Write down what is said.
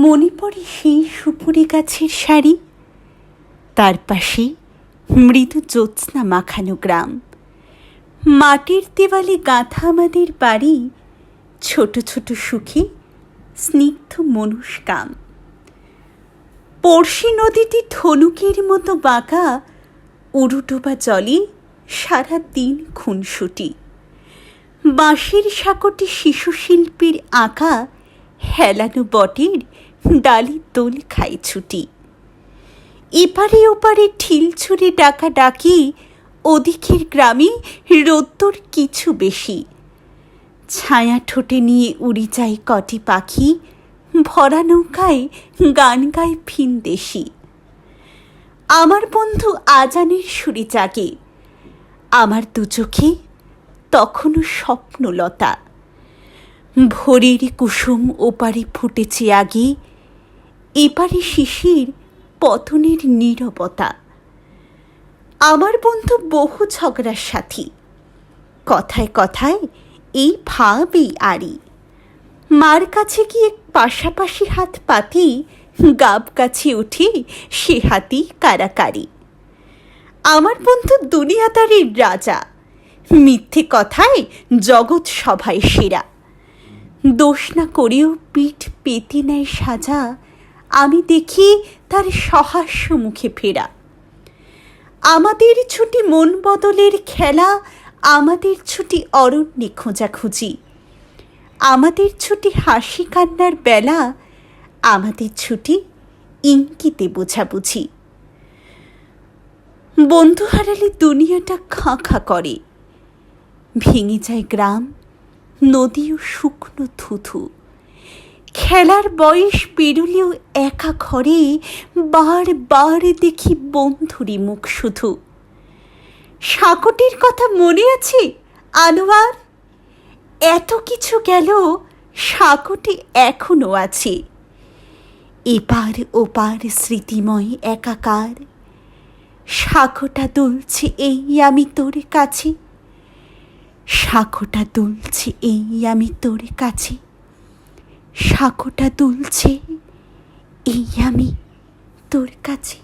মনে পড়ে সেই সুপুরি গাছের শাড়ি, তার পাশে মৃদু জ্যোৎস্না মাখানো গ্রাম, মাটির দেওয়ালে গাঁথা আমাদের বাড়ি, ছোট ছোট সুখে স্নিগ্ধ মনুষ্কাম। পড়শি নদীটি ধনুকের মতো বাঁকা, উড়ুডোবা জলে সারা দিন খুনসুটি। বাঁশের সাঁকোটি শিশু শিল্পীর আঁকা, হেলানো বটের ডালি দোল খায় ছুটি। এপারে ওপারে ঠিল ছুঁড়ে ডাকা ডাকি, ওদিকের গ্রামে রোদ্দুর কিছু বেশি। ছায়া ঠোঁটে নিয়ে উড়ি যায় কটি পাখি, ভরা নৌকায় গান গায় ভিনদেশি। আমার বন্ধু আজানের সুরে জাগে, আমার দু চোখে তখনও স্বপ্নলতা। ভোরের কুসুম ওপারে ফুটেছে আগে, এপারে শিশির পতনের নীরবতা। আমার বন্ধু বহু ঝগড়ার সাথী, কথায় কথায় এই ভাব এই আড়ি। মার কাছে গিয়ে পাশাপাশি হাত পাতি, গাব কাছে উঠে সে হাতি কারাকারি। আমার বন্ধু দুনিয়াদারির রাজা, মিথ্যে কথায় জগৎ সভায় সেরা। দোষ না করেও পিঠ পেতে নেয় সাজা, আমি দেখি তার সহাস্য মুখে ফেরা। আমাদের ছুটি মন বদলের খেলা, আমাদের ছুটি অরণ্যে খোঁজাখুঁজি, আমাদের ছুটি হাসি কান্নার বেলা, আমাদের ছুটি ইঙ্গিতে বোঝাবুঝি। বন্ধু হারালে দুনিয়াটা খাঁ খাঁ করে, ভেঙে যায় গ্রাম, নদী ও শুকনো থুথু। খেলার বয়স পেরুলেও একা ঘরে বার বার দেখি বন্ধুরই মুখ শুধু। সাঁকোটির কথা মনে আছে আনোয়ার? এত কিছু গেল, সাঁকোটি এখনো আছে। এপার ওপার স্মৃতিময় একাকার, সাঁকোটা দুলছে এই আমি তোর কাছে, সাঁকোটা দুলছে এই আমি তোর কাছে, সাঁকোটা দুলছে এই আমি তোর কাছে।